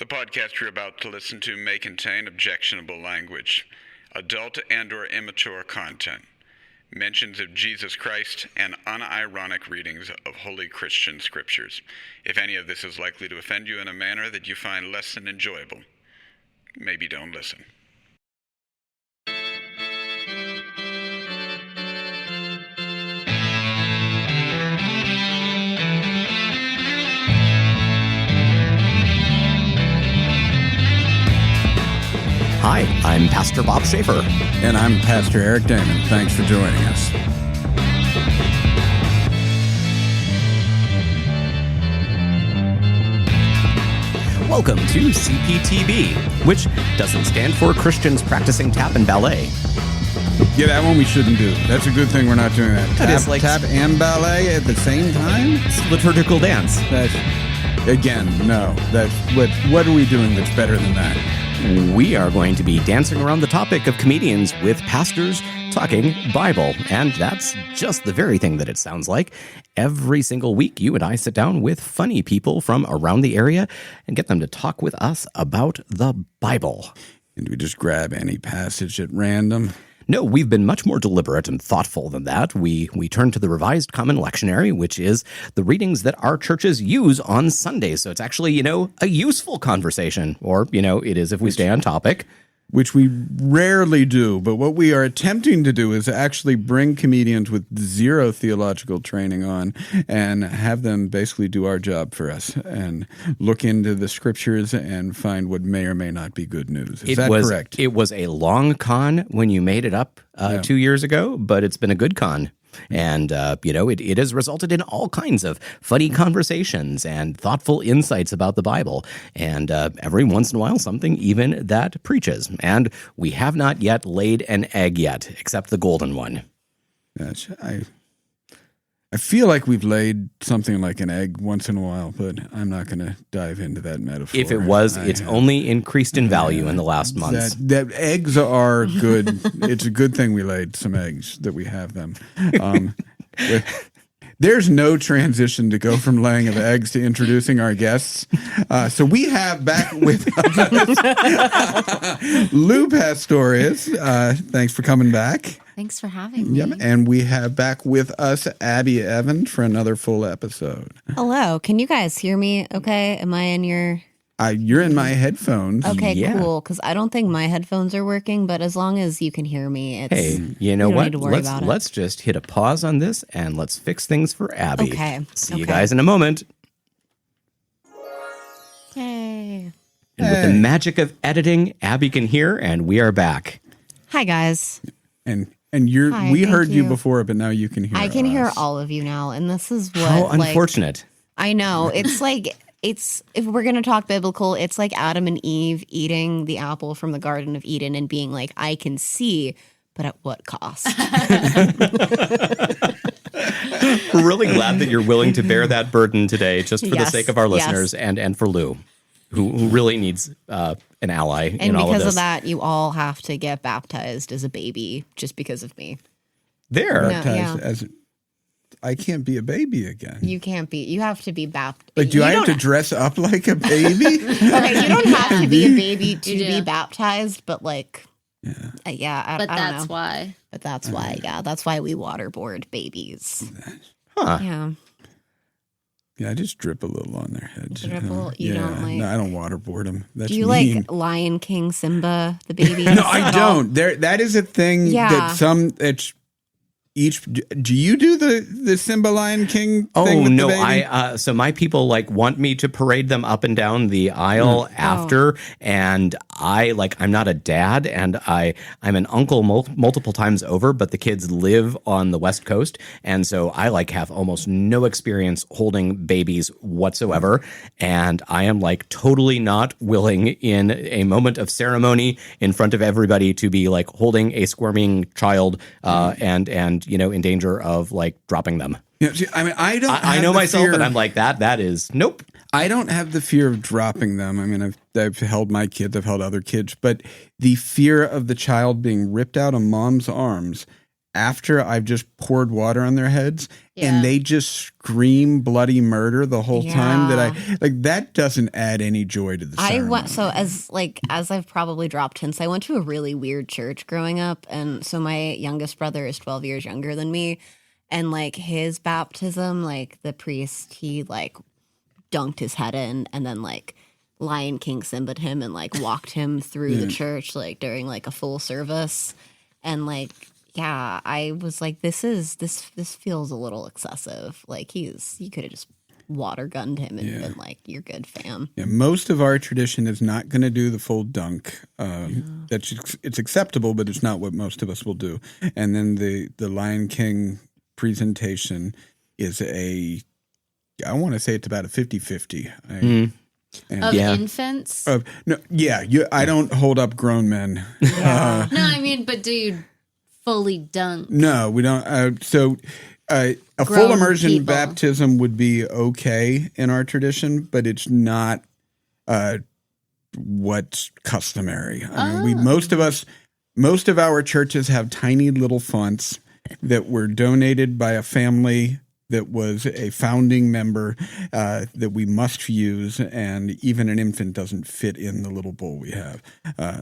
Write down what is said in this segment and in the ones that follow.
The podcast you're about to listen to may contain objectionable language, adult and/or immature content, mentions of Jesus Christ, and unironic readings of holy Christian scriptures. If any of this is likely to offend you in a manner that you find less than enjoyable, maybe don't listen. Hi, I'm Pastor Bob Schaefer. And I'm Pastor Eric Damon. Thanks for joining us. Welcome to CPTB, which doesn't stand for Christians Practicing Tap and Ballet. Yeah, that one we shouldn't do. That's a good thing we're not doing that. Tap and ballet at the same time? It's liturgical dance. That's, again, no. That's what are we doing that's better than that? We are going to be dancing around the topic of comedians with pastors talking Bible. And that's just the very thing that it sounds like. Every single week, you and I sit down with funny people from around the area and get them to talk with us about the Bible. And we just grab any passage at random? No, we've been much more deliberate and thoughtful than that. We turn to the Revised Common Lectionary, which is the readings that our churches use on Sundays. So it's actually, a useful conversation. Or, it is if we stay on topic. Which we rarely do, but what we are attempting to do is actually bring comedians with zero theological training on and have them basically do our job for us and look into the scriptures and find what may or may not be good news. Is that correct? It was a long con when you made it up 2 years ago, but it's been a good con. And, it has resulted in all kinds of funny conversations and thoughtful insights about the Bible. And every once in a while, something even that preaches. And we have not yet laid an egg yet, except the golden one. Yes, I feel like we've laid something like an egg once in a while, but I'm not going to dive into that metaphor. If it was, it's only increased in value in the last months. That eggs are good. It's a good thing we laid some eggs, that we have them. There's no transition to go from laying of eggs to introducing our guests. So we have back with us Lou Pastorius. Thanks for coming back. Thanks for having me. Yep. And we have back with us Abby Evans for another full episode. Hello. Can you guys hear me okay? Am I in your... You're in my headphones. Okay, cool. Because I don't think my headphones are working, but as long as you can hear me, it's... Hey, you know what? Need to worry about let's just hit a pause on this and let's fix things for Abby. Okay. See you guys in a moment. Yay. And with the magic of editing, Abby can hear, and we are back. Hi, guys. And Hi, we heard you you before, but now you can hear us. I can hear all of you now, and this is what... How unfortunate. I know. It's like... if we're going to talk biblical, it's like Adam and Eve eating the apple from the Garden of Eden and being like, I can see, but at what cost? We're really glad that you're willing to bear that burden today, just for the sake of our listeners and for Lou, who really needs an ally in all of this. And because of that, you all have to get baptized as a baby just because of me. Baptized I can't be a baby again. You can't be. You have to be baptized. Like, do I have to dress up like a baby? Okay, you don't have to be a baby to be baptized, but like, I don't know. Why. But that's why, that's why we waterboard babies. Huh. Yeah. Yeah, I just drip a little on their heads. Dribble? You don't like... No, I don't waterboard them. That's Do you mean. like Lion King Simba, the baby? No, I don't. That is a thing that do you do the Simba Lion King thing with the baby? So my people want me to parade them up and down the aisle after, and I'm not a dad, and I'm an uncle multiple times over, but the kids live on the West Coast, and so I have almost no experience holding babies whatsoever, and I am totally not willing in a moment of ceremony in front of everybody to be holding a squirming child and in danger of dropping them. Yeah, see, I mean, I know myself, and I'm that is nope. I don't have the fear of dropping them. I mean, I've held my kids, I've held other kids, but the fear of the child being ripped out of mom's arms after I've just poured water on their heads Yeah. and they just scream bloody murder the whole time Yeah. that doesn't add any joy to the ceremony. As I've probably dropped hints, I went to a really weird church growing up, and so my youngest brother is 12 years younger than me, and like his baptism, like the priest, he like dunked his head in and then like Lion King Simba'd him and like walked him through the church like during like a full service, and like yeah, I was like, this feels a little excessive. Like you could have just water gunned him and been like, you're good, fam. Yeah, most of our tradition is not going to do the full dunk. It's acceptable, but it's not what most of us will do. And then the Lion King presentation is I want to say it's about a 50-50. Of infants? I don't hold up grown men. No, I mean, but do you fully dunk? No, we don't. A full Grown immersion people. baptism would be okay in our tradition, but it's not what's customary. I mean, most of our churches have tiny little fonts that were donated by a family that was a founding member that we must use, and even an infant doesn't fit in the little bowl we have.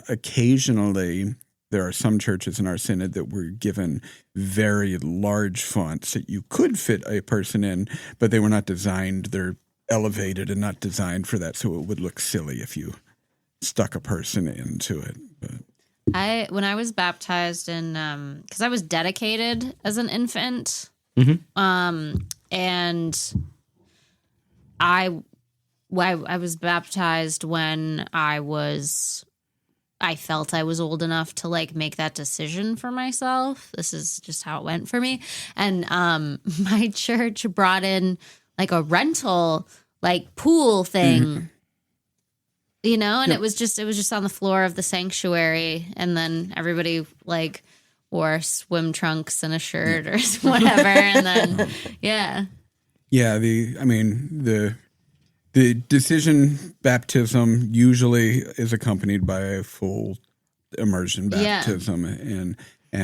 Occasionally, there are some churches in our synod that were given very large fonts that you could fit a person in, but they were not designed. They're elevated and not designed for that, so it would look silly if you stuck a person into it. But When I was baptized in, because I was dedicated as an infant, and I was baptized when I felt I was old enough to like make that decision for myself. This is just how it went for me. And my church brought in like a rental like pool thing, and it was just on the floor of the sanctuary, and then everybody like wore swim trunks and a shirt or whatever, and then the decision baptism usually is accompanied by a full immersion baptism, and I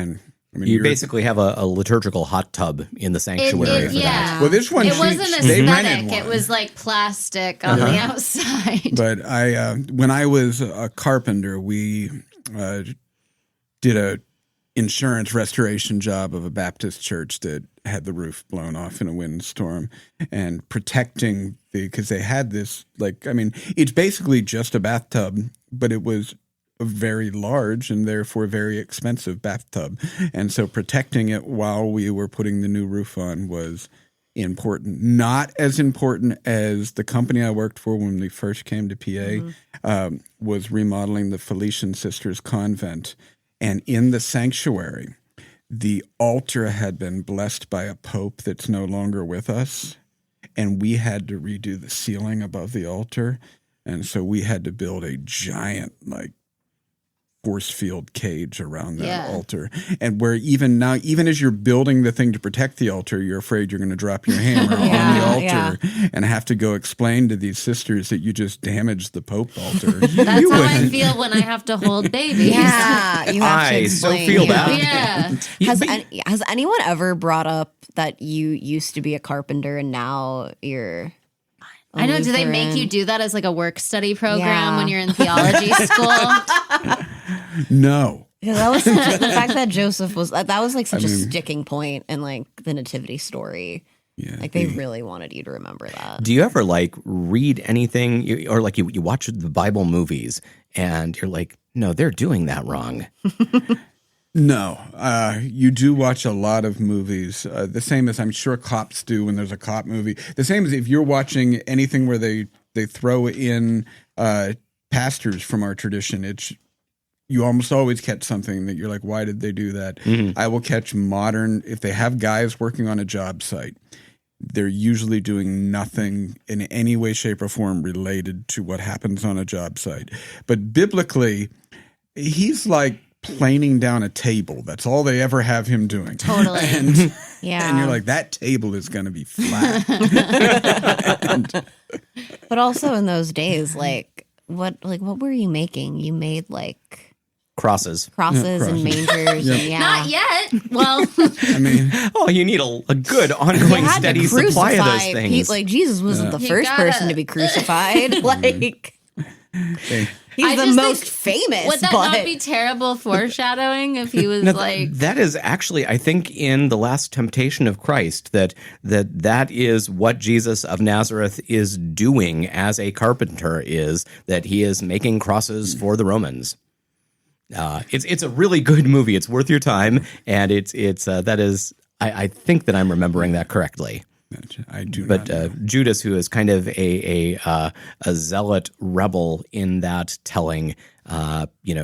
mean, You basically have a liturgical hot tub in the sanctuary for that. Well, this one it wasn't they rented aesthetic. one. It was like plastic on the outside. But when I was a carpenter, we did a insurance restoration job of a Baptist church that had the roof blown off in a windstorm, and protecting because they had this it's basically just a bathtub, but it was a very large and therefore very expensive bathtub, and so protecting it while we were putting the new roof on was important. Not as important as the company I worked for when we first came to PA was remodeling the Felician Sisters Convent, and in the sanctuary, the altar had been blessed by a pope that's no longer with us, and we had to redo the ceiling above the altar, and so we had to build a giant force field cage around that altar. And where even now, even as you're building the thing to protect the altar, you're afraid you're going to drop your hammer on the altar and have to go explain to these sisters that you just damaged the Pope altar. That's how I feel when I have to hold babies. Yeah, you have to I so explain. feel that. Yeah. Has anyone ever brought up that you used to be a carpenter and now you're a I know. Do they Lutheran? make you do that as like a work study program Yeah. when you're in theology school? No. Because that was the fact that Joseph was that was like such a sticking point in like the nativity story. Yeah, Like they really wanted you to remember that. Do you ever read anything or you watch the Bible movies and you're like, no, they're doing that wrong? No, you do watch a lot of movies, the same as I'm sure cops do when there's a cop movie. The same as if you're watching anything where they throw in pastors from our tradition. You almost always catch something that you're like, why did they do that? Mm-hmm. I will catch if they have guys working on a job site, they're usually doing nothing in any way, shape, or form related to what happens on a job site. But biblically, he's like planing down a table. That's all they ever have him doing. Totally. And Yeah. you're like, that table is going to be flat. But also in those days, what were you making? You made crosses. And mangers. And Not yet. Well, I mean, Oh, you need a good ongoing had steady to supply of those crucify things. Like Jesus wasn't the You first gotta- person to be crucified. Like hey, he's I the just most think- famous. would that but not be terrible foreshadowing if he was No, like, that is actually, I think, in the last temptation of Christ, that is what Jesus of Nazareth is doing as a carpenter, is that he is making crosses for the Romans. It's a really good movie. It's worth your time, and I think that I'm remembering that correctly. I do But not know. Judas, who is kind of a zealot rebel in that telling,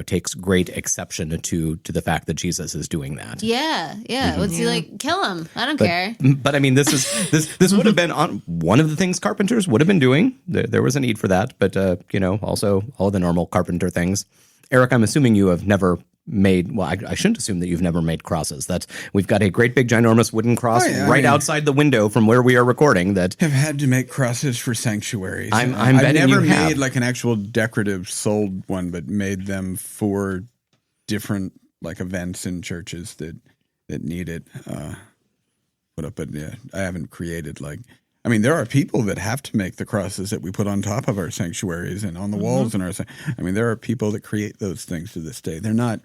takes great exception to the fact that Jesus is doing that. yeah. What's he like? Kill him. I don't But, care. but I mean, this would have been on one of the things carpenters would have been doing. There was a need for that, but also all the normal carpenter things. Eric, I'm assuming you have never made. Well, I shouldn't assume that you've never made crosses. We've got a great big ginormous wooden cross outside the window from where we are recording. That I've had to make crosses for sanctuaries. I'm I've betting never you made have. like an actual decorative sold one, but made them for different like events in churches that need it put up. But yeah, I haven't created like. I mean, there are people that have to make the crosses that we put on top of our sanctuaries and on the walls in our. I mean, there are people that create those things to this day. They're not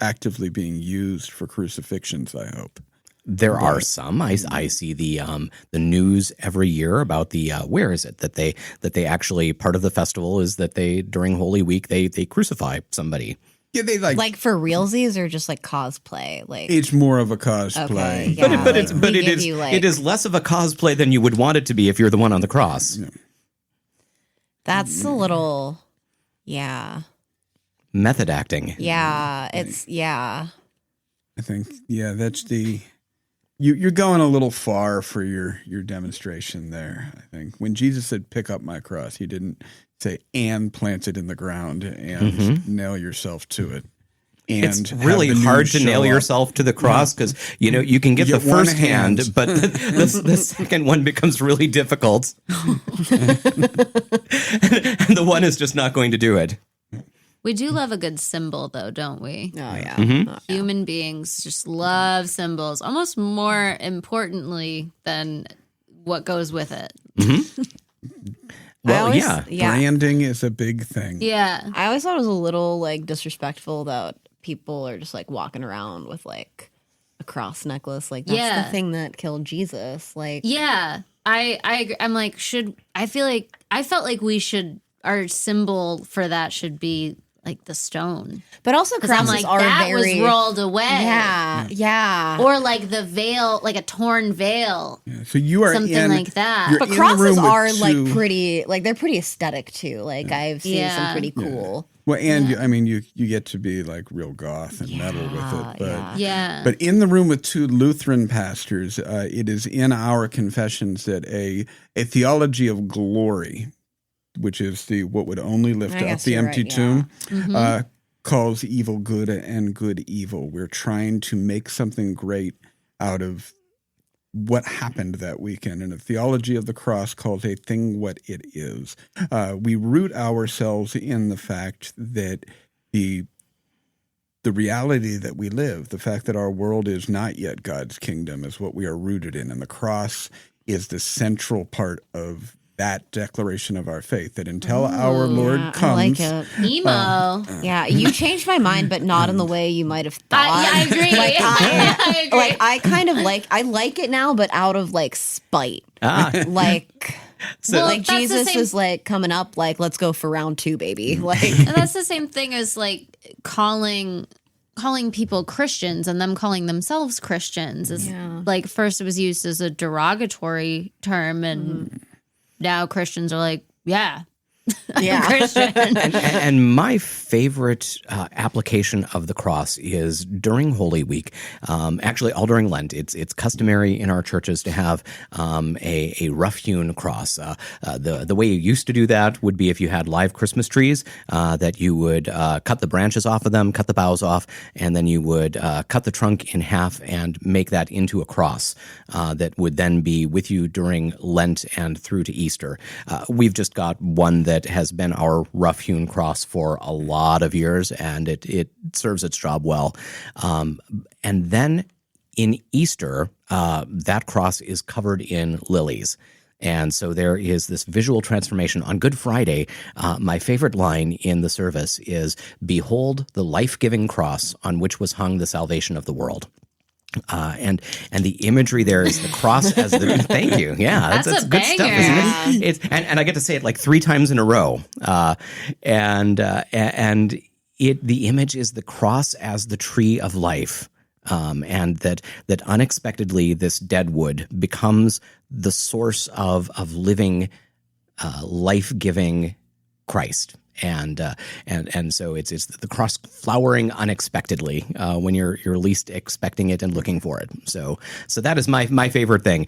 actively being used for crucifixions, I hope. there are some. I see the news every year about the where is it that they actually, part of the festival is that they during Holy Week they crucify somebody. Yeah, they like for realsies or just like cosplay. Like it's more of a cosplay. Okay, yeah. But We it give is you, like- it is less of a cosplay than you would want it to be if you're the one on the cross. that's a little, yeah, Method acting. yeah. It's yeah. I think, yeah, that's the you're going a little far for your demonstration there. I think when Jesus said, "Pick up my cross," he didn't say and plant it in the ground and nail yourself to it. And It's have really the news hard to show nail up. yourself to the cross because you can get You the get one first hand, hand. but the second one becomes really difficult, and the one is just not going to do it. We do love a good symbol, though, don't we? Oh yeah. Mm-hmm. Human beings just love symbols, almost more importantly than what goes with it. Well, always- yeah. Branding is a big thing. Yeah. I always thought it was a little like disrespectful that people are just like walking around with like a cross necklace. Like that's Yeah. the thing that killed Jesus. Like Yeah. I agree. I'm like, I felt like we should, our symbol for that should be like the stone. but also 'Cause I'm crosses like, are that very was rolled away. yeah. Or like the veil, like a torn veil. Yeah, so you are Something in, like that. you're But in the crosses room with are two- like pretty, like they're pretty aesthetic too. Like I've seen Yeah. some pretty cool. Well, and I mean, you get to be like real goth and metal with it, but Yeah. But in the room with two Lutheran pastors, it is in our confessions that a theology of glory, which is what would only lift I up guess the you're empty right, tomb, Mm-hmm. calls evil good and good evil. We're trying to make something great out of what happened that weekend. And a theology of the cross calls a thing what it is. We root ourselves in the fact that the reality that we live, the fact that our world is not yet God's kingdom, is what we are rooted in. And the cross is the central part of that declaration of our faith, that until our Lord Yeah, comes, I like it. Emo. Yeah, you changed my mind, but not in the way you might have thought. I agree. Like, I agree. like I kind of I like it now, but out of like spite. Like, Well, like that's the Jesus same- is like coming up. Like, let's go for round 2, baby. Like, And that's the same thing as like calling people Christians and them calling themselves Christians. Is like, first it was used as a derogatory term, and now Christians are like, yeah, yeah. Christian. And my favorite application of the cross is during Holy Week. Actually, all during Lent, it's customary in our churches to have a rough-hewn cross. The way you used to do that would be if you had live Christmas trees, that you would cut the branches off of them, cut the boughs off, and then you would cut the trunk in half and make that into a cross that would then be with you during Lent and through to Easter. We've just got one that that has been our rough-hewn cross for a lot of years, and it serves its job well. And then in Easter, that cross is covered in lilies. And so there is this visual transformation. On Good Friday, my favorite line in the service is, "Behold the life-giving cross on which was hung the salvation of the world." And the imagery there is the cross as the thank you. Yeah, That's a good stuff, isn't it? And I get to say it like 3 times in a row. The image is the cross as the tree of life. And that unexpectedly this dead wood becomes the source of living, life-giving Christ. And so it's the cross flowering unexpectedly when you're least expecting it and looking for it. So that is my favorite thing.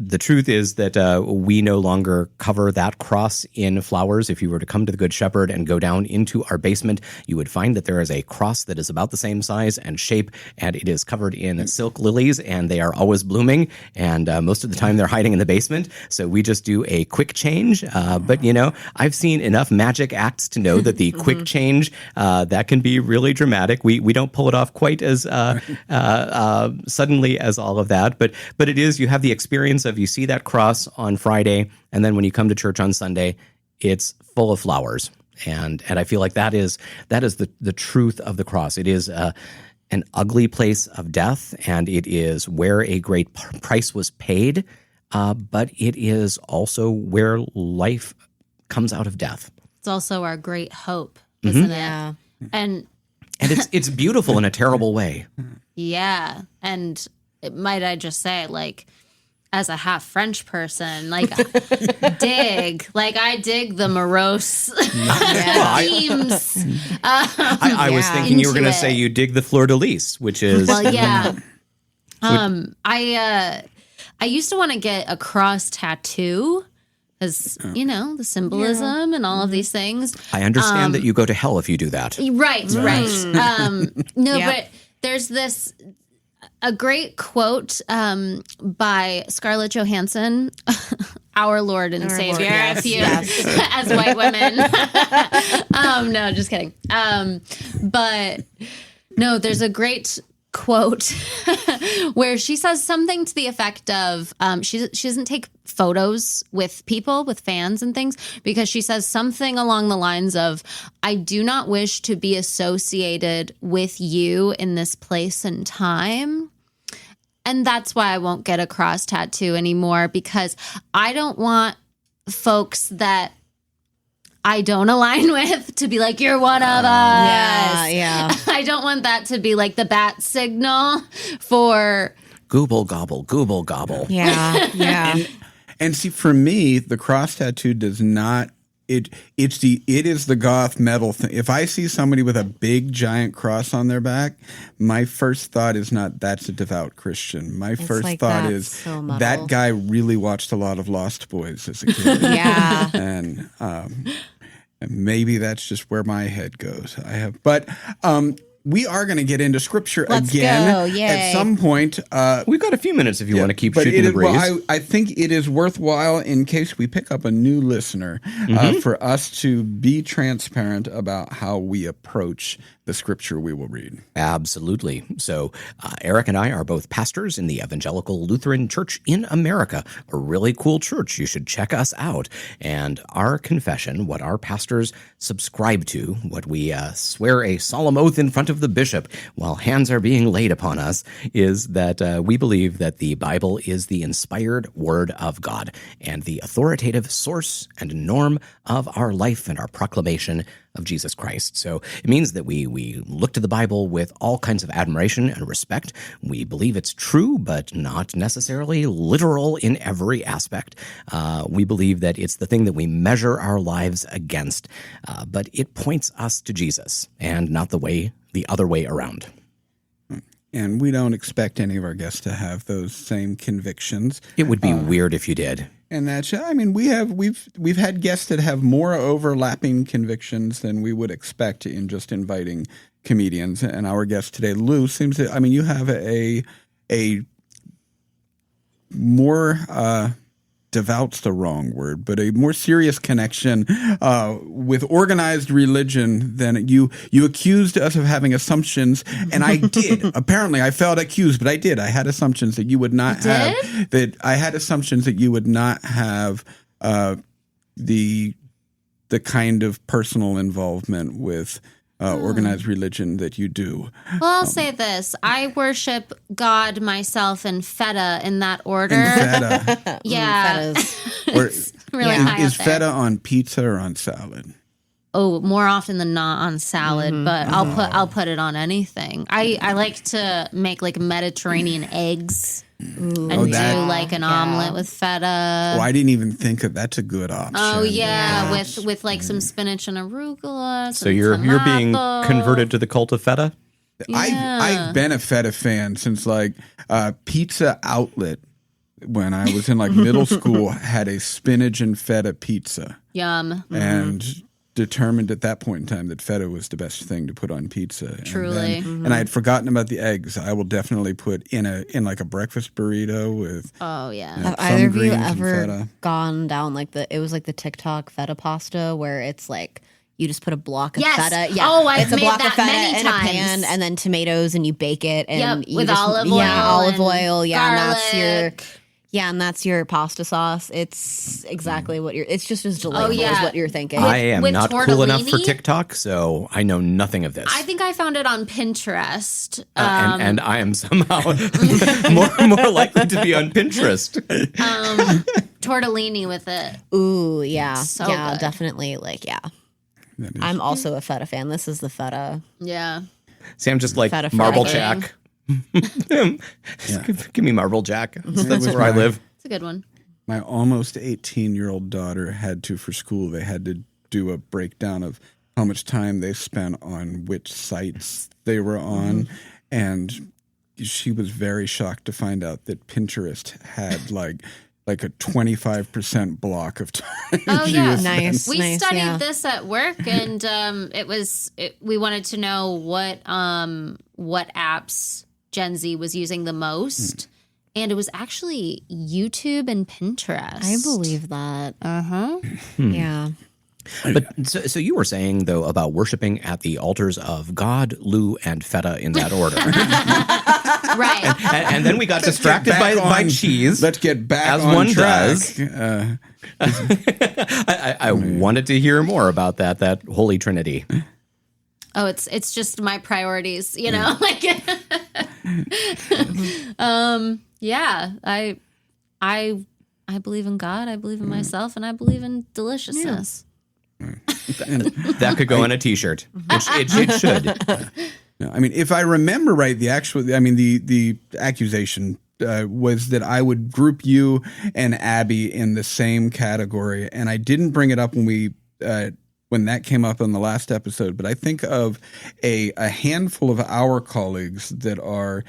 The truth is that we no longer cover that cross in flowers. If you were to come to the Good Shepherd and go down into our basement, you would find that there is a cross that is about the same size and shape, and it is covered in silk lilies, and they are always blooming, and most of the time they're hiding in the basement. So we just do a quick change. But, I've seen enough magic acts to know that the quick change, that can be really dramatic. We don't pull it off quite as suddenly as all of that, but it is, you have the experience of you see that cross on Friday, and then when you come to church on Sunday, it's full of flowers. And I feel like that is the truth of the cross. It is an ugly place of death, and it is where a great price was paid, but it is also where life comes out of death. It's also our great hope, isn't it? And it's beautiful in a terrible way. Yeah. And might I just say, like, as a half French person, I dig the morose themes. I was thinking you were going to say you dig the fleur de lis, which is I used to want to get a cross tattoo because the symbolism and all of these things. I understand that you go to hell if you do that. Right. But there's this. A great quote by Scarlett Johansson, our Lord and Savior, as white women. No, just kidding. But no, there's a great quote where she says something to the effect of she doesn't take photos with people, with fans and things, because she says something along the lines of, "I do not wish to be associated with you in this place and time." And that's why I won't get a cross tattoo anymore, because I don't want folks that I don't align with to be like, "You're one of us." Yeah. I don't want that to be like the bat signal for Gooble gobble, gooble gobble. Yeah. And see, for me, the cross tattoo does not. It is the goth metal thing. If I see somebody with a big giant cross on their back, my first thought is not that's a devout Christian. My first thought is that guy really watched a lot of Lost Boys as a kid. Yeah. And maybe that's just where my head goes. We are going to get into scripture again at some point. We've got a few minutes if you want to keep shooting the breeze. Well, I think it is worthwhile, in case we pick up a new listener, for us to be transparent about how we approach the scripture we will read. Absolutely. So Eric and I are both pastors in the Evangelical Lutheran Church in America, a really cool church. You should check us out. And our confession, what our pastors subscribe to, what we swear a solemn oath in front of the bishop while hands are being laid upon us, is that we believe that the Bible is the inspired word of God and the authoritative source and norm of our life and our proclamation of Jesus Christ. So it means that we look to the Bible with all kinds of admiration and respect. We believe it's true, but not necessarily literal in every aspect. We believe that it's the thing that we measure our lives against, but it points us to Jesus and not the other way around. And we don't expect any of our guests to have those same convictions. It would be weird if you did. And that's, I mean, we've had guests that have more overlapping convictions than we would expect in just inviting comedians. And our guest today, Lou, seems to, I mean, you have a more devout's the wrong word, but a more serious connection with organized religion than you accused us of having assumptions, and I did. Apparently, I felt accused, but I did. I had assumptions that you would not have. That I had assumptions that you would not have the kind of personal involvement with organized religion that you do. Well, I'll say this. I worship God, myself, and feta in that order. And feta. Yeah. Feta's Really high is up there. feta on pizza or on salad? Oh, more often than not on salad, but I'll put it on anything. I like to make like Mediterranean eggs and do like an omelet with feta. Oh, I didn't even think of that's a good option. Oh yeah, with like some spinach and arugula. So you're being converted to the cult of feta? I've been a feta fan since like Pizza Outlet when I was in like middle school had a spinach and feta pizza. Yum. And determined at that point in time that feta was the best thing to put on pizza. Truly. And I had forgotten about the eggs. I will definitely put in like a breakfast burrito with Oh yeah. you know, Have either of you sun greens and ever feta. gone down like it was like the TikTok feta pasta where it's like you just put a block of Yes. feta. Yeah. Oh, I've it's a made block that of feta many in a pan times. and then tomatoes and you bake it and Yep, you with just, olive oil. olive and oil. Yeah, garlic. and that's your pasta sauce. It's exactly what it's just as delightful yeah. as what you're thinking. I am with not cool enough for tortellini? TikTok, so I know nothing of this. I think I found it on Pinterest. And I am somehow more likely to be on Pinterest. Tortellini with it. Ooh, yeah. So yeah, good. definitely I'm also a feta fan. This is the feta. Yeah. See, I'm just like Feta Marble frying. Jack. Give me Marble Jack. That's where I live. It's a good one. My almost 18-year-old daughter had to, for school, they had to do a breakdown of how much time they spent on which sites they were on. And she was very shocked to find out that Pinterest had like a 25% block of time. Oh She yeah, was Nice. We studied yeah. this at work, and we wanted to know what apps Gen Z was using the most, and it was actually YouTube and Pinterest. I believe that. Yeah. But so you were saying, though, about worshiping at the altars of God, Lou, and feta in that order. Right. and then we got distracted by cheese. Let's get back as on one track. does. I wanted to hear more about that Holy Trinity. Oh, it's just my priorities, you know. Like, yeah. I believe in God. I believe in myself, and I believe in deliciousness. That could go on a T-shirt. It should. No, I mean, if I remember right, the accusation was that I would group you and Abby in the same category, and I didn't bring it up when that came up on the last episode. But I think of a handful of our colleagues that are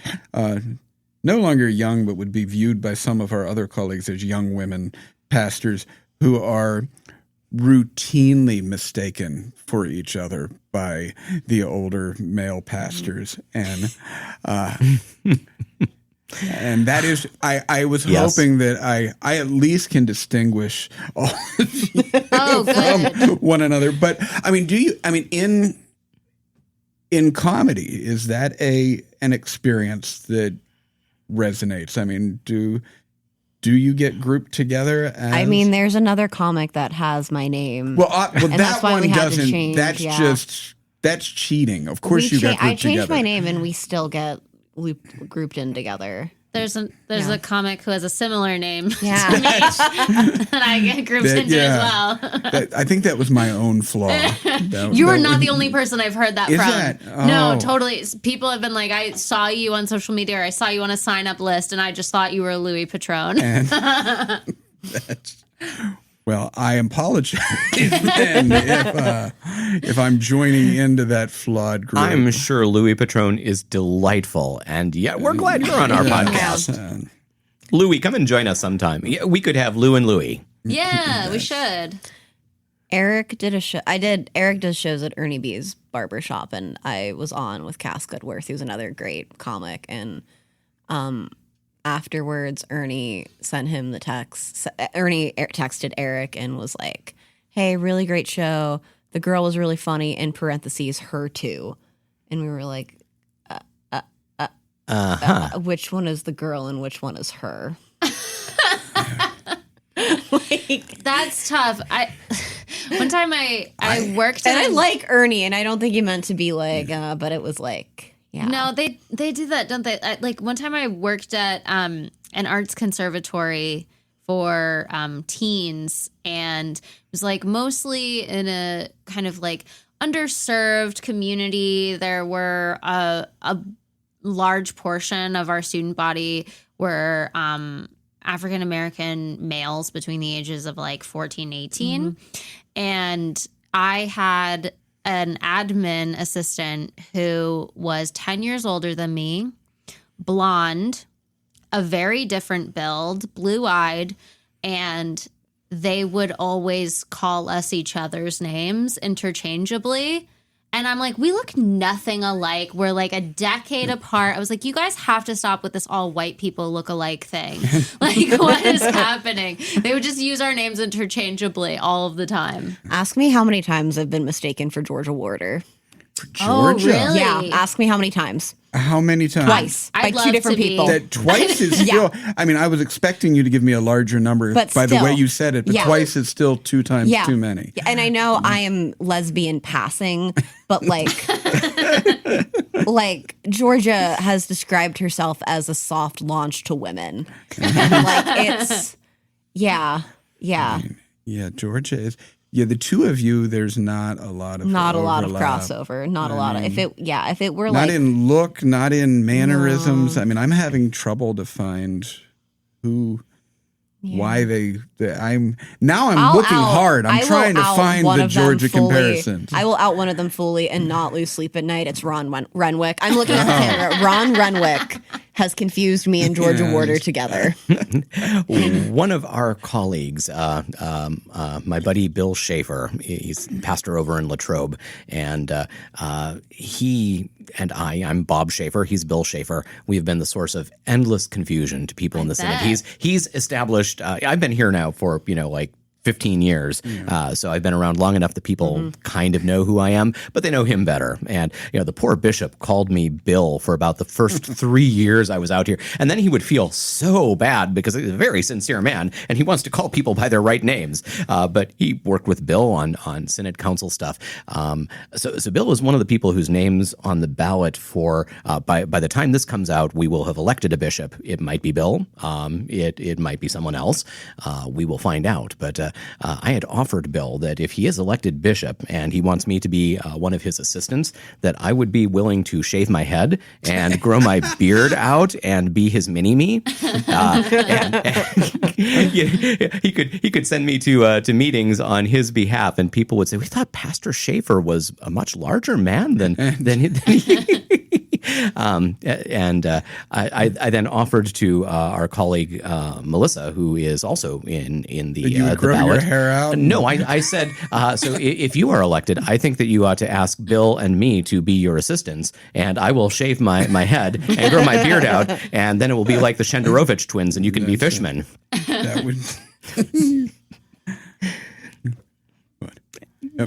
no longer young, but would be viewed by some of our other colleagues as young women pastors who are routinely mistaken for each other by the older male pastors. And and that is, I was hoping that I at least can distinguish all of you from one another. But I mean, in comedy, is that an experience that resonates? I mean, do you get grouped together? As... I mean, there's another comic that has my name. Well, and that that's why one we had to doesn't. change, That's cheating. Of course, you got grouped I changed together. my name, and we still get grouped in together. There's a comic who has a similar name Yeah. to me that I get grouped into as well. I think that was my own flaw. You are not the only person I've heard that Is from. that? No, Oh. totally. People have been like, I saw you on social media, or I saw you on a sign-up list, and I just thought you were Louis Patron. And well, I apologize then if I'm joining into that flawed group. I'm sure Louis Patron is delightful, and yeah, we're glad you're on our podcast. Louis, come and join us sometime. Yeah, we could have Lou and Louis. Yeah, we should. Eric did a show. Eric does shows at Ernie B's barbershop, and I was on with Cass Goodworth, who's another great comic. And afterwards, Ernie sent him the text. Ernie texted Eric and was like, "Hey, really great show. The girl was really funny. In parentheses, her too." And we were like, which one is the girl and which one is her? That's tough. One time I worked and at I like Ernie, and I don't think he meant to be like, but it was like, yeah. No, they do that, don't they? Like one time I worked at an arts conservatory for teens, and it was like mostly in a kind of like underserved community. There were a large portion of our student body were African American males between the ages of like 14 and 18. And I had an admin assistant who was 10 years older than me, blonde, a very different build, blue-eyed, and they would always call us each other's names interchangeably. And I'm like, we look nothing alike. We're like a decade apart. I was like, you guys have to stop with this all white people look alike thing. Like, what is happening? They would just use our names interchangeably all of the time. Ask me how many times I've been mistaken for Georgia Warder. Georgia. Oh, really? Yeah, ask me how many times. How many times? Twice. I'd by love two different to be- people. That twice is still. I mean, I was expecting you to give me a larger number But by the still, way you said it, but yeah. twice is still 2 times Yeah. too many. And I know I am lesbian passing, but like, like Georgia has described herself as a soft launch to women. Like it's, yeah. Yeah, Georgia is. Yeah, the two of you, there's not a lot of Not a lot of overlap. crossover. Not a lot of. If it were Not like in look, not in mannerisms. I mean, I'm having trouble to find why I'm I'll looking out- hard. I I'm will trying to out find one the of them Georgia fully. comparisons. I will out one of them fully and not lose sleep at night. It's Ron Renwick. I'm looking at the camera. Ron Renwick has confused me and Georgia Warder together. One of our colleagues, my buddy Bill Schaefer, he's pastor over in Latrobe, and he and I'm Bob Schaefer, he's Bill Schaefer. We've been the source of endless confusion to people in the Synod. He's established, I've been here now for, like 15 years. So I've been around long enough that people kind of know who I am, but they know him better. And, the poor bishop called me Bill for about the first 3 years I was out here. And then he would feel so bad because he's a very sincere man and he wants to call people by their right names. But he worked with Bill on Synod Council stuff. So Bill is one of the people whose name's on the ballot for, by the time this comes out, we will have elected a bishop. It might be Bill. It might be someone else. We will find out. But I had offered Bill that if he is elected bishop and he wants me to be one of his assistants, that I would be willing to shave my head and grow my beard out and be his mini-me. He could send me to meetings on his behalf, and people would say, "We thought Pastor Schaefer was a much larger man than he." I then offered to our colleague Melissa, who is also in the Did you the grow ballot. your hair out? No, I said so. If you are elected, I think that you ought to ask Bill and me to be your assistants, and I will shave my head and grow my beard out, and then it will be like the Shenderovich twins, and you can be fishmen. That would.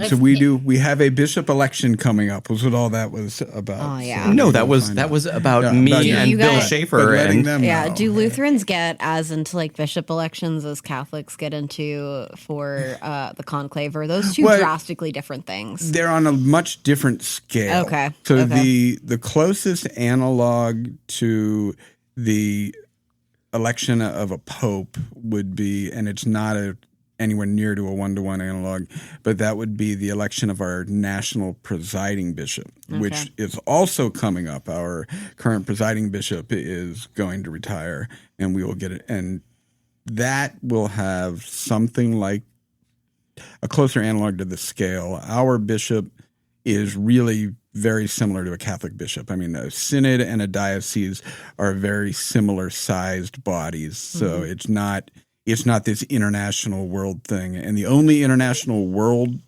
So we have a bishop election coming up. Was what all that was about. Oh, yeah. So No, we that can was find that out. was about Yeah, me about you. and You Bill guys- Schaefer. But letting And them Yeah. know. Do Lutherans get as into like bishop elections as Catholics get into for the conclave? Or are those two Well, drastically different things? They're on a much different scale. Okay, So okay. the closest analog to the election of a pope would be, and it's not anywhere near to a 1-to-1 analog, but that would be the election of our national presiding bishop, which is also coming up. Our current presiding bishop is going to retire, and we will get it. And that will have something like a closer analog to the scale. Our bishop is really very similar to a Catholic bishop. I mean, a synod and a diocese are very similar sized bodies. So it's not this international world thing. And the only international world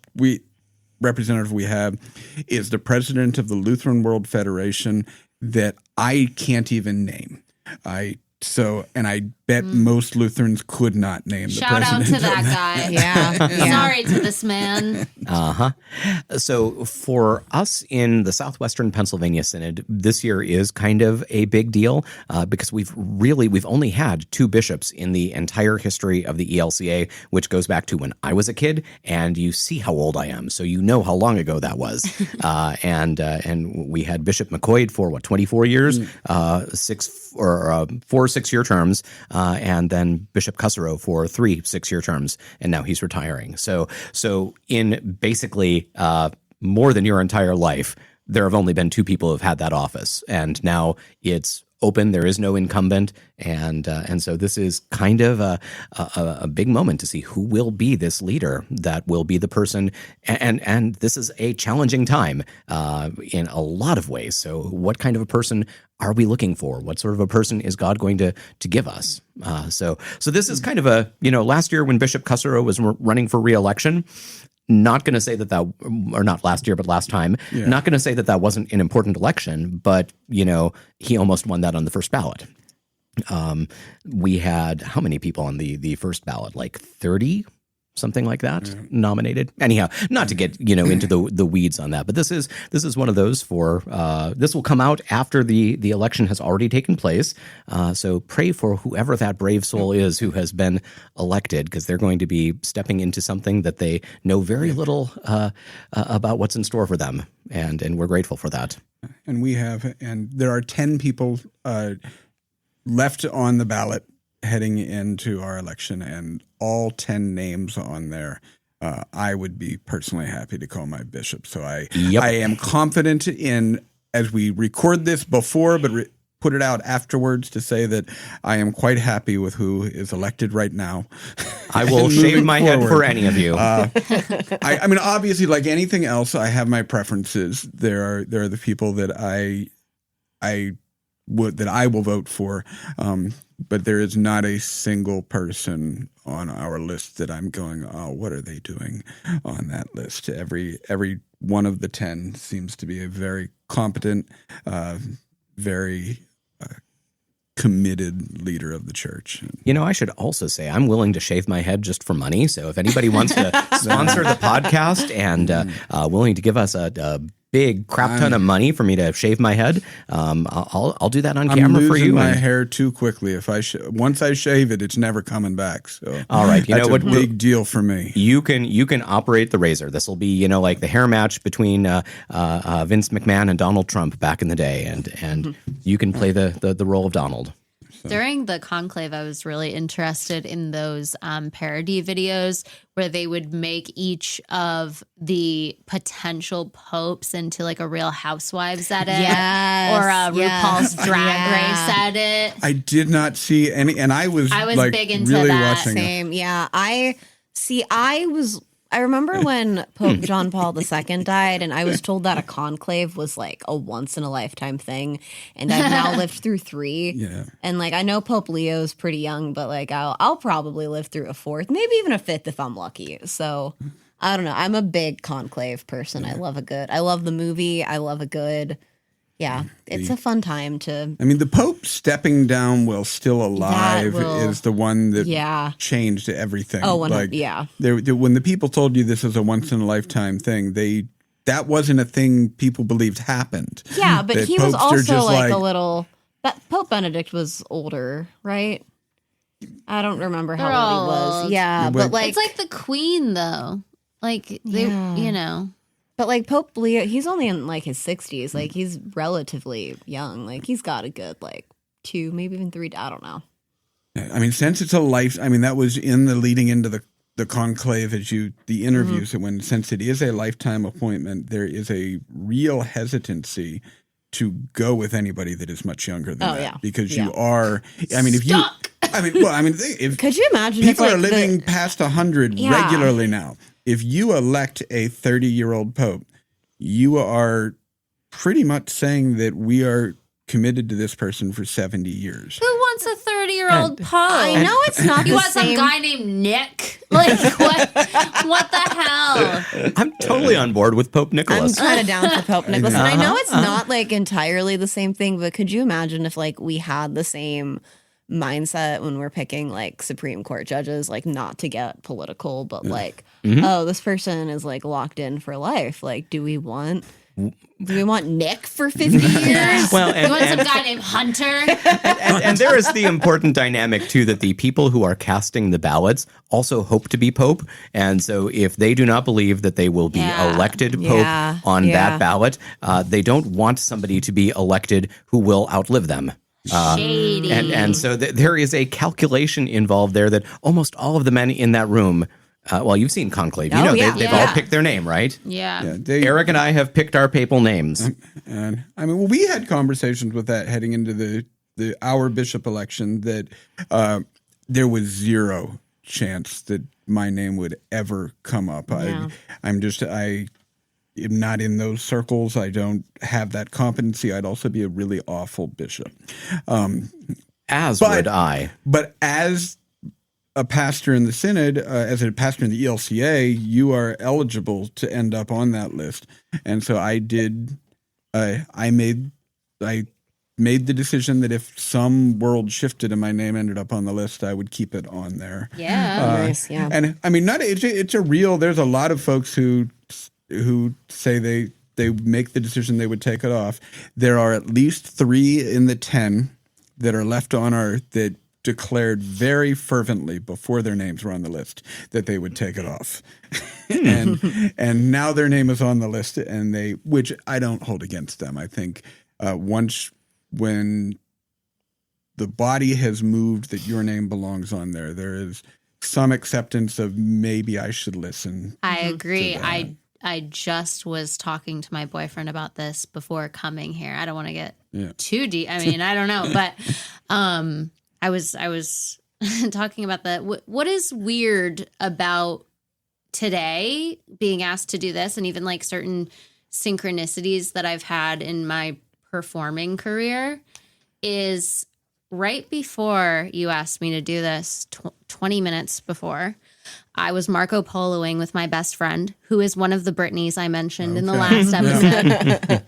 representative we have is the president of the Lutheran World Federation that I can't even name. I So, and I bet most Lutherans could not name the Shout president. out to of that guy. Yeah. Sorry to this man. So for us in the Southwestern Pennsylvania Synod, this year is kind of a big deal because we've only had 2 bishops in the entire history of the ELCA, which goes back to when I was a kid, and you see how old I am, so you know how long ago that was. And we had Bishop McCoy for 24 years, 4 6-year terms, and then Bishop Cussero for 3 6-year terms, and now he's retiring. So in basically more than your entire life, there have only been 2 people who have had that office, and now it's open. There is no incumbent, and so this is kind of a big moment to see who will be this leader that will be the person. And this is a challenging time in a lot of ways. So, what kind of a person are we looking for? What sort of a person is God going to give us? So this is kind of last year when Bishop Cussero was running for re-election. Not going to say that or not last year, but last time. Yeah. Not going to say that wasn't an important election, but, he almost won that on the first ballot. We had how many people on the first ballot? Like 30? Something like that, nominated. Anyhow, not to get into the weeds on that, but this is one of those this will come out after the election has already taken place. So pray for whoever that brave soul is who has been elected, because they're going to be stepping into something that they know very little about what's in store for them, and we're grateful for that. And there are 10 people left on the ballot heading into our election, and all 10 names on there, I would be personally happy to call my bishop. So I am confident in, as we record this before, but put it out afterwards, to say that I am quite happy with who is elected right now. I will shave my head for any of you. I mean, obviously, like anything else, I have my preferences. There are the people that I will vote for. But there is not a single person on our list that I'm going, oh, what are they doing on that list? Every one of the 10 seems to be a very competent, very committed leader of the church. I should also say I'm willing to shave my head just for money. So if anybody wants to sponsor the podcast and willing to give us a big crap ton of money for me to shave my head, I'll do that on camera for you. I'm losing my hair too quickly. If once I shave it, it's never coming back. So all right, that's a big deal for me. You can operate the razor. This will be like the hair match between Vince McMahon and Donald Trump back in the day, and you can play the role of Donald. During the conclave, I was really interested in those parody videos where they would make each of the potential popes into like a Real Housewives edit, or a RuPaul's Drag Race edit. I did not see any, and I was like, big into really that. watching. Same, yeah. I remember when Pope John Paul II died, and I was told that a conclave was like a once in a lifetime thing, and I've now lived through 3. Yeah. And like I know Pope Leo's pretty young, but like I'll probably live through a 4th, maybe even a 5th if I'm lucky. So I don't know. I'm a big conclave person. I love the movie. I love a good. Yeah, it's a fun time to. I mean, the Pope stepping down while still alive is the one that changed everything. Oh, when the people told you this is a once in a lifetime thing, that wasn't a thing people believed happened. Yeah, but he was also like a little. Pope Benedict was older, right? I don't remember how old he was. Yeah, but like it's like the Queen though. Like they, But like Pope Leo, he's only in like his 60s. Like he's relatively young. Like he's got a good 2, maybe even 3. I don't know. I mean, since it's a life, I mean, that was in the leading into the conclave the interviews. And since it is a lifetime appointment, there is a real hesitancy to go with anybody that is much younger than that. Yeah. Because you are, I mean, if could you imagine people if, are living past 100 regularly now. If you elect a 30-year-old pope, you are pretty much saying that we are committed to this person for 70 years. Who wants a 30-year-old pope? I know it's not you the want same. some guy named Nick? Like what? What the hell? I'm totally on board with Pope Nicholas. I'm kind of down for Pope Nicholas. And I know it's not like entirely the same thing, but could you imagine if like we had the same mindset when we're picking like Supreme Court judges, like not to get political, but like, oh, this person is like locked in for life. Like, do we want Nick for 50 years? Well, You want some guy named Hunter? and there is the important dynamic too that the people who are casting the ballots also hope to be pope, and so if they do not believe that they will be elected pope on that ballot, they don't want somebody to be elected who will outlive them. Shady. And so there is a calculation involved there that almost all of the men in that room. Well, you've seen Conclave. You know, they've all picked their name, right? Yeah. Eric and I have picked our papal names. And I mean, well, we had conversations with that heading into our bishop election that there was zero chance that my name would ever come up. Yeah. I am not in those circles. I don't have that competency. I'd also be a really awful bishop. As would I. But as a pastor in the synod, as a pastor in the ELCA, you are eligible to end up on that list. And so I did. I made the decision that if some world shifted and my name ended up on the list, I would keep it on there. Yeah. Nice, yeah. And I mean, it's a real. There's a lot of folks who say they make the decision they would take it off. There are at least 3 in the 10 that are left on that declared very fervently before their names were on the list that they would take it off. and now their name is on the list, which I don't hold against them. I think when the body has moved that your name belongs on there is some acceptance of maybe I should listen. I agree. I just was talking to my boyfriend about this before coming here. I don't want to get too deep. I mean, I don't know, but I was talking about that. What is weird about today being asked to do this, and even like certain synchronicities that I've had in my performing career, is right before you asked me to do this, 20 minutes before, I was Marco Poloing with my best friend, who is one of the Britneys I mentioned in the last episode.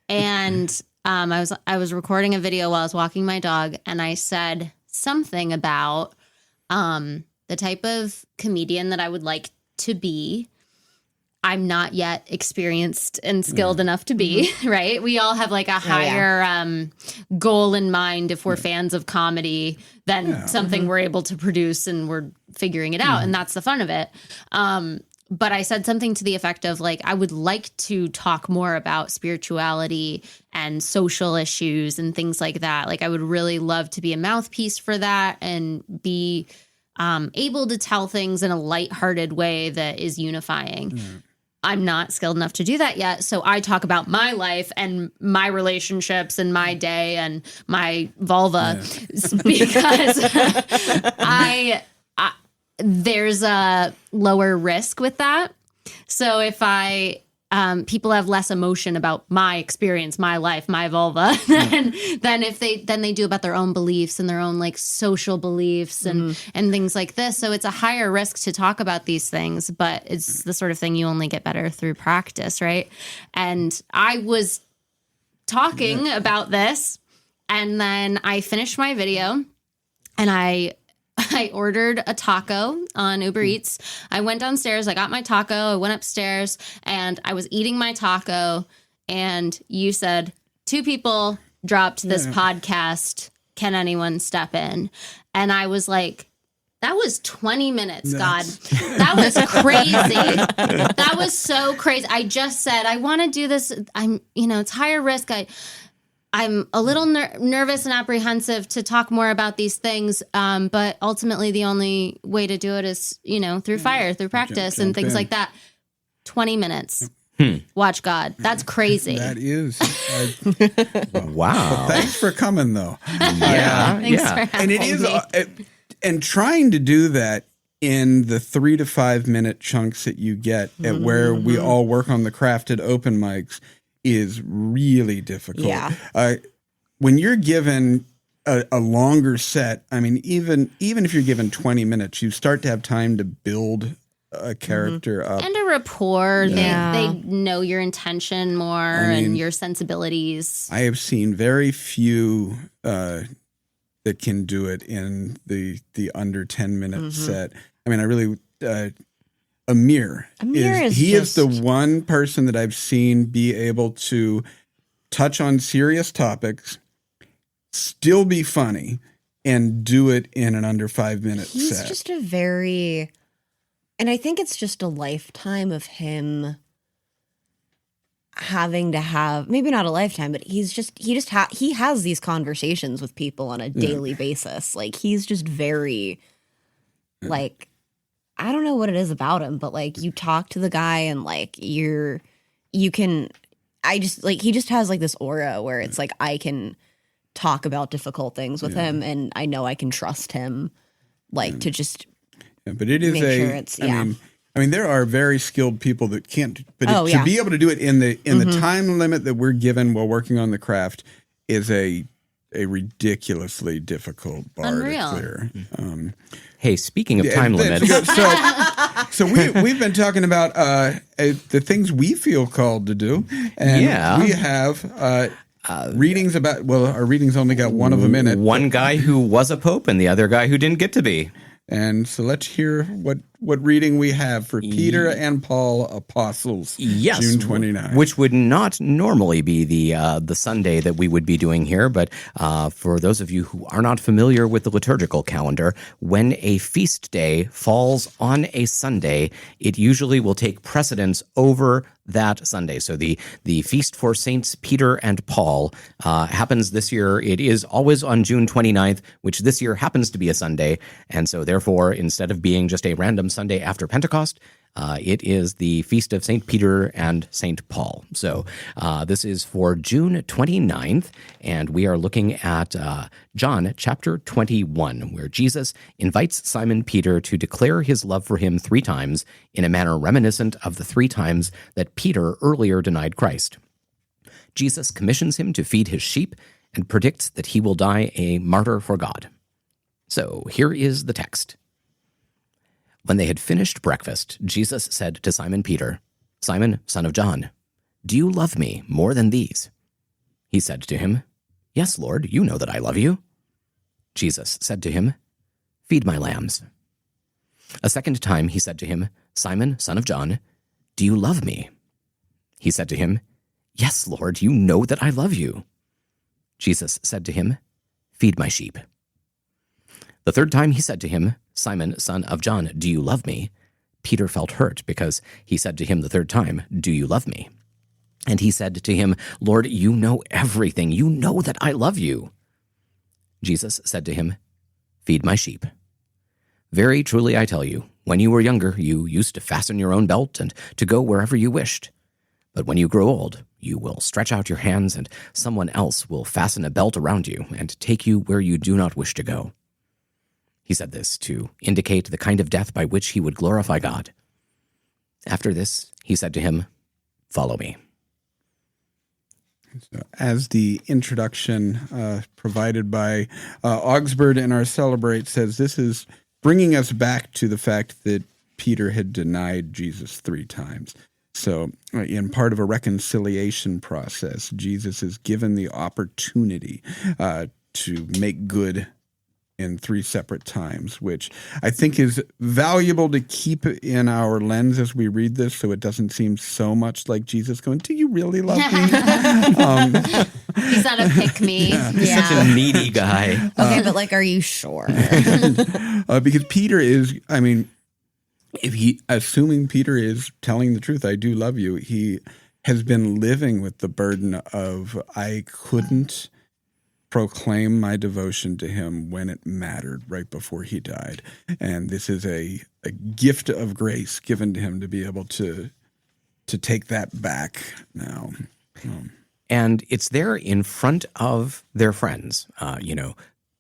And I was recording a video while I was walking my dog, and I said something about the type of comedian that I would like to be. I'm not yet experienced and skilled enough to be, right? We all have like a higher goal in mind if we're fans of comedy than something we're able to produce and we're figuring it out. And that's the fun of it. But I said something to the effect of like, I would like to talk more about spirituality and social issues and things like that. Like I would really love to be a mouthpiece for that and be able to tell things in a lighthearted way that is unifying. I'm not skilled enough to do that yet. So I talk about my life and my relationships and my day and my vulva because there's a lower risk with that. So if people have less emotion about my experience, my life, my vulva, than they do about their own beliefs and their own like social beliefs and things like this. So it's a higher risk to talk about these things, but it's the sort of thing you only get better through practice, right? And I was talking about this, and then I finished my video, and I ordered a taco on Uber Eats. I went downstairs, I got my taco, I went upstairs, and I was eating my taco, and you said, 2 people dropped this podcast. Can anyone step in? And I was like, that was 20 minutes, God. That was crazy. That was so crazy. I just said, I want to do this. It's higher risk. I'm a little nervous and apprehensive to talk more about these things, but ultimately the only way to do it is, through fire, through practice and things like that. 20 minutes. Watch God. That's crazy. That is. Wow. Well, thanks for coming, though. Thanks for having And it is, me. and trying to do that in the 3 to 5 minute chunks that you get at where we all work on the crafted open mics is really difficult. Yeah. When you're given a longer set, I mean, even if you're given 20 minutes, you start to have time to build a character up. And a rapport. They know your intention more and your sensibilities. I have seen very few that can do it in the under 10-minute set. I mean, I really Amir is the one person that I've seen be able to touch on serious topics, still be funny, and do it in an under 5-minute set. He's just a very, and I think it's just a lifetime of him having to have, maybe not a lifetime, but he has these conversations with people on a daily basis. Like, he's just very, like, I don't know what it is about him, but like, you talk to the guy and like he just has like this aura where it's like, I can talk about difficult things with him and I know I can trust him, like to just but it is make sure it's, I mean, there are very skilled people that can't, but to be able to do it in the time limit that we're given while working on the craft is a ridiculously difficult bar to clear. Hey, speaking of time limits. So we've been talking about the things we feel called to do. And we have readings about, our readings only got one of them in it. One guy who was a pope and the other guy who didn't get to be. And so let's hear what reading we have for Peter and Paul, Apostles, June 29th. Which would not normally be the Sunday that we would be doing here, but for those of you who are not familiar with the liturgical calendar, when a feast day falls on a Sunday, it usually will take precedence over that Sunday. So the feast for Saints Peter and Paul happens this year. It is always on June 29th, which this year happens to be a Sunday. And so therefore, instead of being just a random Sunday after Pentecost, it is the feast of St. Peter and St. Paul. So this is for June 29th, and we are looking at John chapter 21, where Jesus invites Simon Peter to declare his love for him 3 times in a manner reminiscent of the 3 times that Peter earlier denied Christ. Jesus commissions him to feed his sheep and predicts that he will die a martyr for God. So here is the text. When they had finished breakfast, Jesus said to Simon Peter, "Simon, son of John, do you love me more than these?" He said to him, "Yes, Lord, you know that I love you." Jesus said to him, "Feed my lambs." A second time he said to him, "Simon, son of John, do you love me?" He said to him, "Yes, Lord, you know that I love you." Jesus said to him, "Feed my sheep." The third time he said to him, "Simon, son of John, do you love me?" Peter felt hurt because he said to him the third time, "Do you love me?" And he said to him, "Lord, you know everything. You know that I love you." Jesus said to him, "Feed my sheep. Very truly I tell you, when you were younger, you used to fasten your own belt and to go wherever you wished. But when you grow old, you will stretch out your hands and someone else will fasten a belt around you and take you where you do not wish to go." He said this to indicate the kind of death by which he would glorify God. After this, he said to him, "Follow me." So as the introduction provided by Augsburg in our Celebrate says, this is bringing us back to the fact that Peter had denied Jesus 3 times. So in part of a reconciliation process, Jesus is given the opportunity to make good in 3 separate times, which I think is valuable to keep in our lens as we read this, so it doesn't seem so much like Jesus going, "Do you really love me?" He's not a pick me. He's such a needy guy. Okay, but like, are you sure? Because Peter is, I mean, assuming Peter is telling the truth, "I do love you," he has been living with the burden of, I couldn't proclaim my devotion to him when it mattered right before he died. And this is a gift of grace given to him to be able to take that back now. And it's there in front of their friends.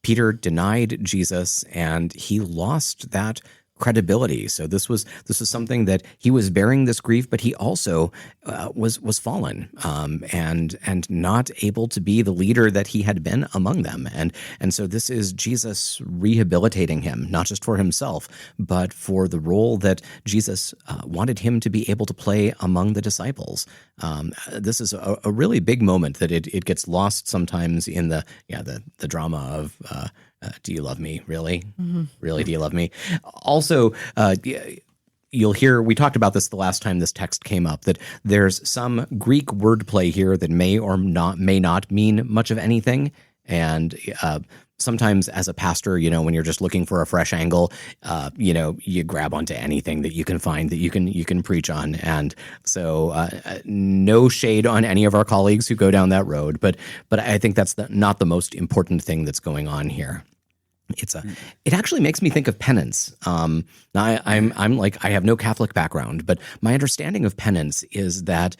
Peter denied Jesus and he lost that credibility. So this was something that he was bearing this grief, but he also was fallen and not able to be the leader that he had been among them. And so this is Jesus rehabilitating him, not just for himself, but for the role that Jesus wanted him to be able to play among the disciples. This is a really big moment that it gets lost sometimes in the drama of Do you love me? Really? Really, do you love me? Also, you'll hear, we talked about this the last time this text came up, that there's some Greek wordplay here that may not mean much of anything. And sometimes as a pastor, when you're just looking for a fresh angle, you grab onto anything that you can find that you can preach on. And so no shade on any of our colleagues who go down that road, but I think that's not the most important thing that's going on here. It actually makes me think of penance. Now I'm like, I have no Catholic background, but my understanding of penance is that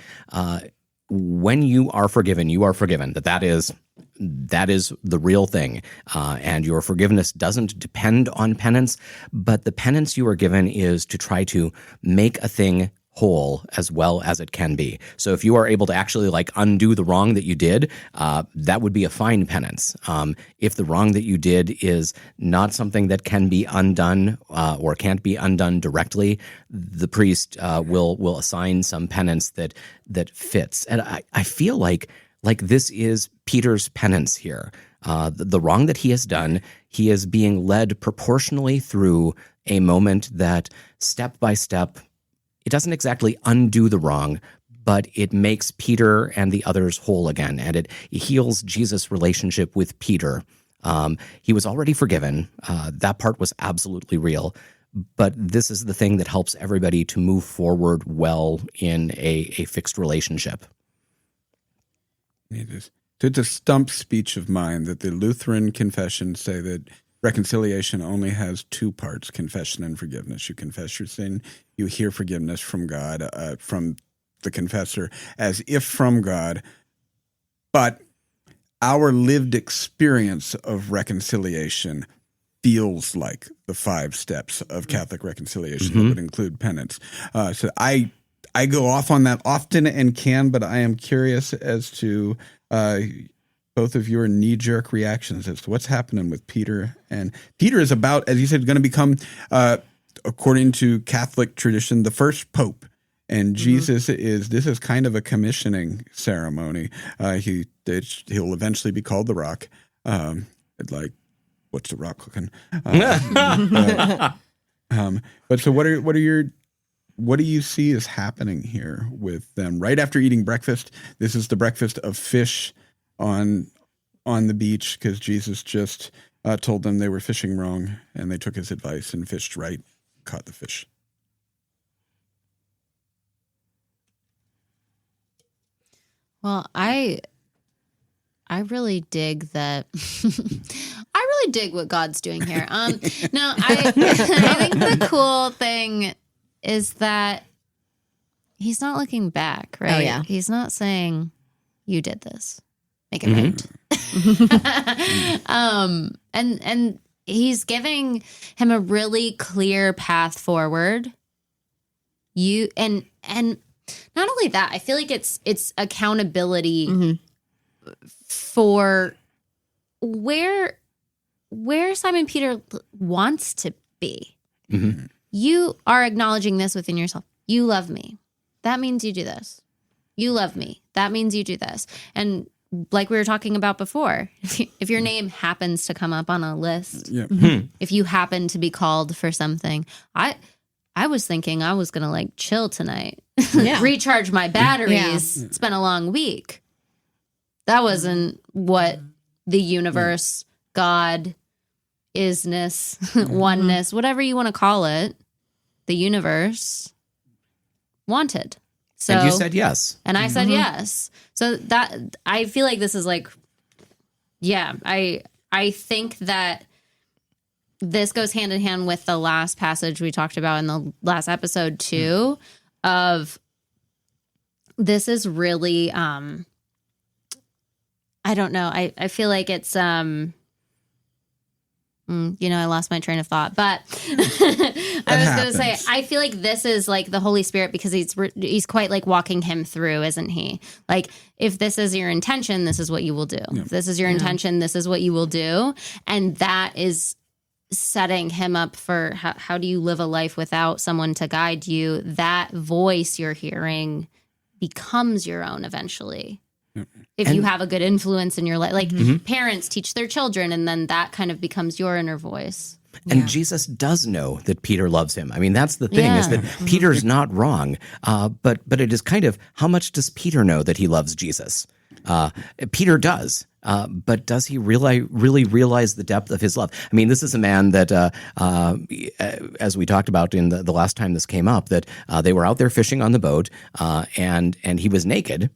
when you are forgiven, that is the real thing. And your forgiveness doesn't depend on penance, but the penance you are given is to try to make a thing whole as well as it can be. So if you are able to actually undo the wrong that you did, that would be a fine penance. If the wrong that you did is not something that can be undone or can't be undone directly, the priest will assign some penance that fits. And I feel like this is Peter's penance here. The wrong that he has done, he is being led proportionally through a moment that step by step, it doesn't exactly undo the wrong, but it makes Peter and the others whole again, and it heals Jesus' relationship with Peter. He was already forgiven. That part was absolutely real, but this is the thing that helps everybody to move forward well in a fixed relationship. It is. It's a stump speech of mine that the Lutheran confessions say that reconciliation only has two parts, confession and forgiveness. You confess your sin, you hear forgiveness from God, from the confessor, as if from God. But our lived experience of reconciliation feels like the 5 steps of Catholic reconciliation that would include penance. So I go off on that often and can, but I am curious as to both of your knee-jerk reactions as to what's happening with Peter. And Peter is about, as you said, going to become, according to Catholic tradition, the first pope. And Jesus this is kind of a commissioning ceremony. He'll eventually be called the Rock. What's the Rock cooking? But so what do you see is happening here with them? Right after eating breakfast, this is the breakfast of fish on the beach, because Jesus just told them they were fishing wrong, and they took his advice and fished right, caught the fish. Well, I really dig that. I really dig what God's doing here. No, I think the cool thing is that he's not looking back, right? Oh, yeah. He's not saying, you did this, make it right. And he's giving him a really clear path forward. And not only that, I feel like it's accountability for where Simon Peter wants to be. Mm-hmm. You are acknowledging this within yourself. You love me. That means you do this. You love me. That means you do this. And like we were talking about before, if your name happens to come up on a list, if you happen to be called for something, I was thinking I was going to chill tonight, recharge my batteries. Yeah. It's been a long week. That wasn't what the universe, God, isness, oneness, whatever you want to call it, the universe wanted. So, and you said yes. And I said yes. So that, I feel like this is I think that this goes hand in hand with the last passage we talked about in the last episode too, of this is really, I don't know. I feel like it's, I lost my train of thought, but I was going to say, I feel like this is the Holy Spirit, because he's quite walking him through, isn't he? If this is your intention, this is what you will do. Yeah. If this is your intention, this is what you will do. And that is setting him up for how do you live a life without someone to guide you? That voice you're hearing becomes your own eventually. if you have a good influence in your life. Like parents teach their children, and then that kind of becomes your inner voice. And Jesus does know that Peter loves him. I mean, that's the thing, is that Peter's not wrong. But it is kind of, how much does Peter know that he loves Jesus? Peter does. But does he really realize the depth of his love? I mean, this is a man that, as we talked about in the last time this came up, that they were out there fishing on the boat, and he was naked,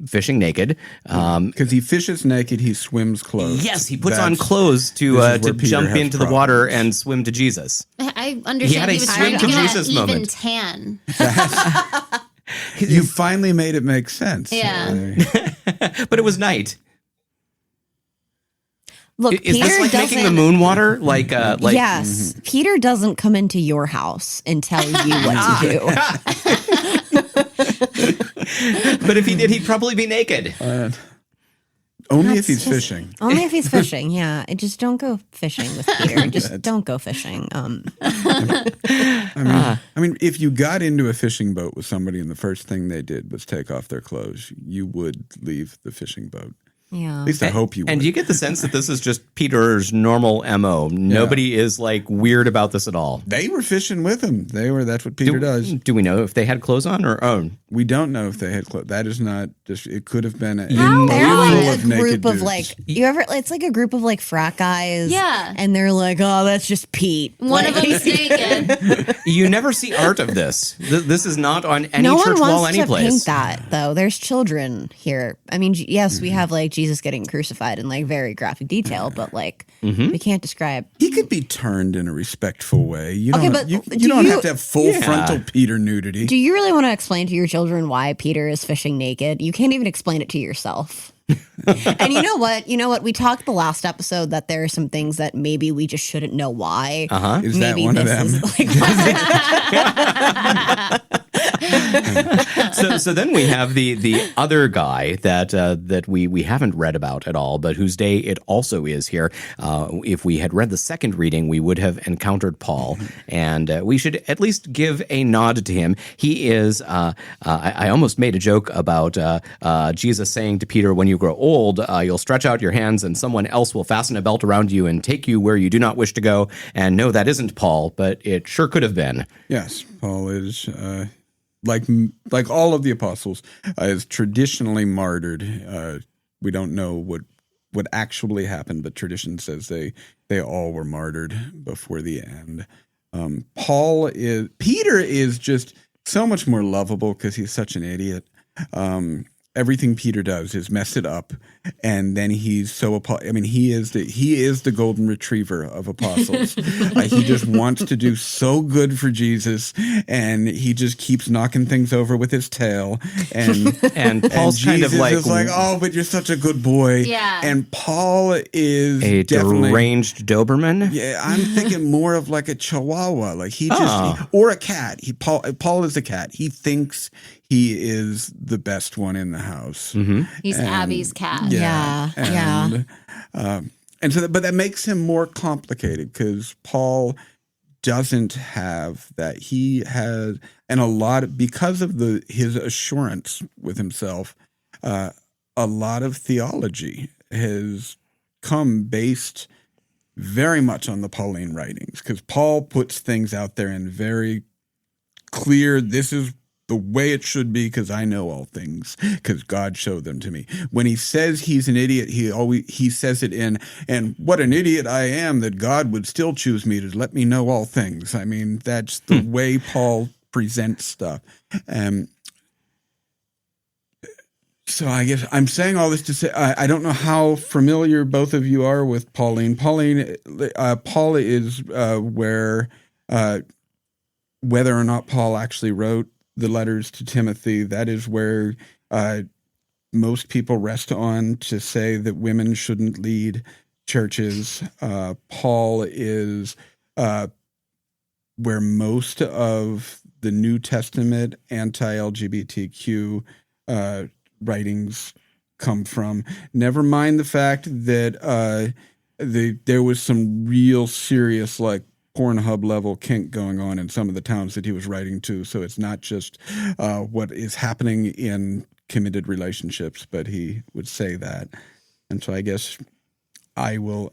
fishing naked. Because he fishes naked, he swims clothed. Yes, he puts on clothes to jump into the water and swim to Jesus. I understand he was trying to get an even tan. You finally made it make sense. Yeah. But it was night. Look, Is Peter this like doesn't. making the moon water? Yes, Peter doesn't come into your house and tell you what to do. But if he did, he'd probably be naked. Only if he's fishing. Only if he's fishing. Yeah, just don't go fishing with Peter. Just don't go fishing. I mean, if you got into a fishing boat with somebody and the first thing they did was take off their clothes, you would leave the fishing boat. Yeah. At least I hope you would. And you get the sense that this is just Peter's normal MO. Nobody is like weird about this at all. They were fishing with him. That's what Peter does. Do we know if they had clothes on or We don't know if they had clothes. That is not just, it could have been a They're full like a naked group of dudes. like it's like a group of like frat guys. Yeah. And they're like, oh, that's just Pete. One of them's naked. You never see art of this. This is not on any No church one wall wants to anyplace. paint that though. There's children here. I mean, yes, we have like Jesus getting crucified in like very graphic detail, but like we can't describe. He could be turned in a respectful way. You Okay, don't, but you do don't you- have to have full frontal Peter nudity. Do you really want to explain to your children why Peter is fishing naked? You can't even explain it to yourself. And you know what? We talked the last episode that there are some things that maybe we just shouldn't know why. Is that Maybe one of this them? is like So then we have the other guy that we haven't read about at all, but whose day it also is here. If we had read the second reading, we would have encountered Paul, and we should at least give a nod to him. He is. I almost made a joke about Jesus saying to Peter, "When you grow old, you'll stretch out your hands, and someone else will fasten a belt around you and take you where you do not wish to go." And no, that isn't Paul, but it sure could have been. Yes, Paul is like all of the apostles is traditionally martyred. We don't know what actually happened, but tradition says they all were martyred before the end. Peter is just so much more lovable because he's such an idiot. Everything Peter does is mess it up, and then he's so. I mean, he is the golden retriever of apostles. He just wants to do so good for Jesus, and he just keeps knocking things over with his tail. And Paul's Jesus kind of like, is like, oh, but you're such a good boy. Yeah. And Paul is a definitely deranged Doberman. Yeah, I'm thinking more of like a Chihuahua, like he just or a cat. Paul is a cat. He thinks he is the best one in the house. He's Abby's cat. Yeah. And so, but that makes him more complicated because Paul doesn't have that. He has, and because of his assurance with himself, a lot of theology has come based very much on the Pauline writings because Paul puts things out there in very clear. This is the way it should be because I know all things because God showed them to me. When he says he's an idiot, he says it in, and what an idiot I am that God would still choose me to let me know all things. I mean, that's the way Paul presents stuff. So I guess I'm saying all this to say I don't know how familiar both of you are with Pauline. Paul is where whether or not Paul actually wrote the letters to Timothy, that is where most people rest on to say that women shouldn't lead churches. Paul is where most of the New Testament anti-LGBTQ writings come from. Never mind the fact that there was some real serious like Pornhub level kink going on in some of the towns that he was writing to. So it's not just what is happening in committed relationships, but he would say that. And so I guess I will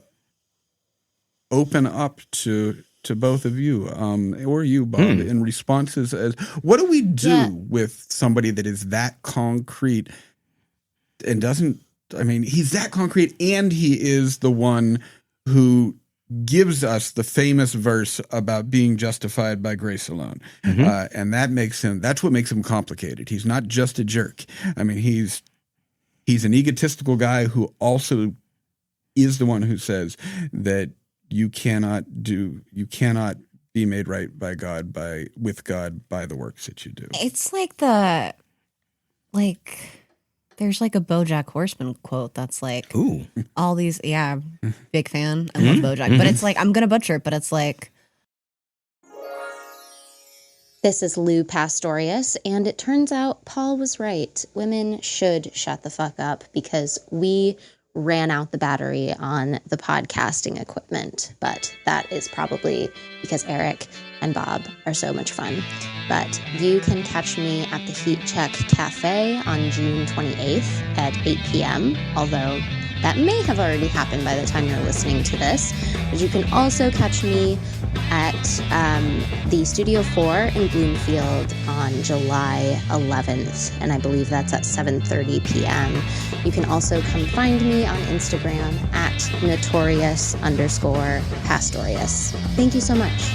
open up to both of you, or you, Bob, in responses as what do we do with somebody that is that concrete and doesn't, I mean, he's that concrete and he is the one who gives us the famous verse about being justified by grace alone. And that's what makes him complicated. He's not just a jerk. I mean, he's an egotistical guy who also is the one who says that you cannot be made right by God with God by the works that you do. It's like there's like a BoJack Horseman quote that's like, Ooh. all these, big fan. I love BoJack, but it's like, I'm gonna butcher it, but it's like, This is Lou Pastorius, and it turns out Paul was right. Women should shut the fuck up because we ran out the battery on the podcasting equipment, but that is probably because Eric and Bob are so much fun. But you can catch me at the Heat Check Cafe on June 28th at 8 p.m., although that may have already happened by the time you're listening to this. But you can also catch me at the Studio 4 in Bloomfield on July 11th, and I believe that's at 7:30 p.m. You can also come find me on Instagram at notorious_Pastorius. Thank you so much.